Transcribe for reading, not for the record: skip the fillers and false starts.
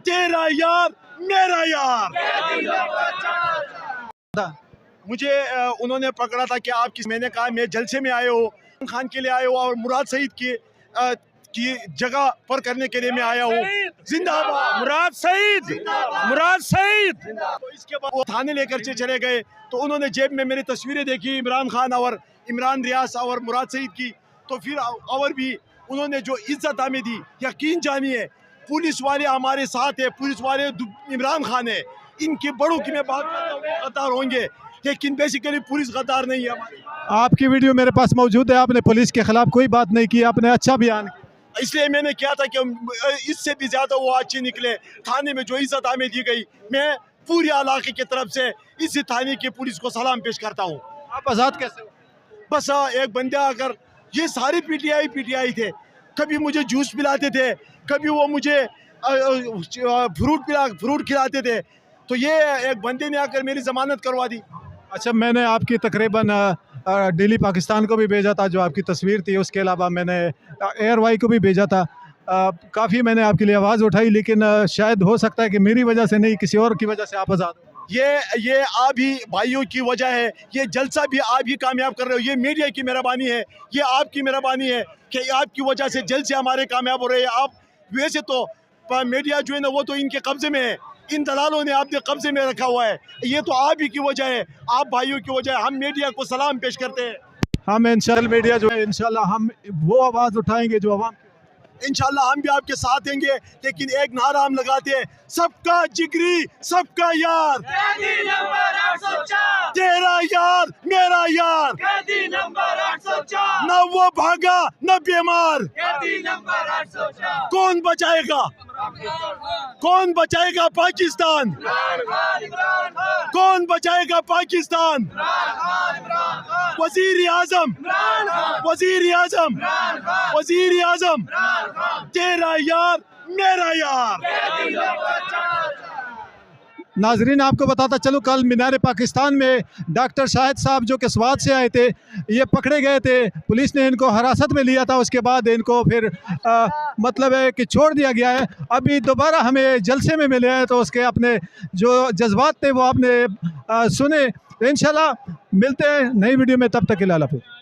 तेरा यार मेरा यार। मुझे उन्होंने पकड़ा था कि आप किस, मैंने कहा मैं जलसे में आए हो, खान के लिए आए हो और मुराद सईद की जगह पर करने के लिए मैं आया हूँ। जिंदाबाद मुराद सईद, मुराद सईद। तो इसके बाद वो थाने लेकर चले गए तो उन्होंने जेब में मेरी तस्वीरें देखी, इमरान खान और इमरान रियाज और मुराद सईद की। तो फिर और भी उन्होंने जो इज्जत हमें दी, यकीन जानिए पुलिस वाले हमारे साथ है, पुलिस वाले इमरान खान है। इनके बड़ों की मैं बात करता हूँ गद्दार होंगे, लेकिन बेसिकली पुलिस गद्दार नहीं है हमारी। आपकी वीडियो मेरे पास मौजूद है, आपने पुलिस के खिलाफ कोई बात नहीं की, आपने अच्छा बयान किया। इसलिए मैंने किया था कि इससे भी ज्यादा वो अच्छे निकले। थाने में जो इज्जत हमें दी गई, मैं पूरे इलाके की तरफ से इस थाने की पुलिस को सलाम पेश करता हूँ। आप आज़ाद कैसे हो? बस एक बंदा अगर, ये सारे पीटीआई थे, कभी मुझे जूस पिलाते थे, कभी वो मुझे फ्रूट खिलाते थे, तो ये एक बंदे ने आकर मेरी जमानत करवा दी। अच्छा, मैंने आपकी तकरीबन दिल्ली पाकिस्तान को भी भेजा था, जो आपकी तस्वीर थी, उसके अलावा मैंने एयरवाई को भी भेजा था। काफ़ी मैंने आपके लिए आवाज़ उठाई, लेकिन शायद हो सकता है कि मेरी वजह से नहीं, किसी और की वजह से आप आज़ाद हो। ये आप ही भाइयों की वजह है, ये जलसा भी आप ही कामयाब कर रहे हो। ये मीडिया की मेहरबानी है, ये आपकी मेहरबानी है कि आपकी वजह से जलसे हमारे कामयाब हो रहे हैं। आप वैसे तो मीडिया जो है ना, वो तो इनके कब्जे में है, इन दलालों ने आपके कब्जे में रखा हुआ है। ये तो आप ही की वजह है, आप भाइयों की वजह है। हम मीडिया को सलाम पेश करते हैं। हम इंशाल्लाह मीडिया जो है, इंशाल्लाह हम वो आवाज़ उठाएंगे जो आवाम की। इंशाल्लाह हम भी आपके साथ देंगे, लेकिन एक नारा हम लगाते हैं, सबका जिगरी सबका यार, तेरा यार मेरा यार। न वो भागा न बीमार, कौन बचाएगा, कौन बचाएगा पाकिस्तान, कौन बचाएगा पाकिस्तान। वजीर आजम, वजीर आजम, वजीर आजम, तेरा यार मेरा यार। नाजरीन, आपको बताता चलूँ, कल मीनार पाकिस्तान में डॉक्टर शाहिद साहब जो कि स्वात से आए थे, ये पकड़े गए थे। पुलिस ने इनको हिरासत में लिया था, उसके बाद इनको फिर मतलब है कि छोड़ दिया गया है। अभी दोबारा हमें जलसे में मिले हैं, तो उसके अपने जो जज्बात थे वो आपने सुने। इंशाल्लाह मिलते हैं नई वीडियो में, तब तक के लिए अल्लाह हाफ़िज़।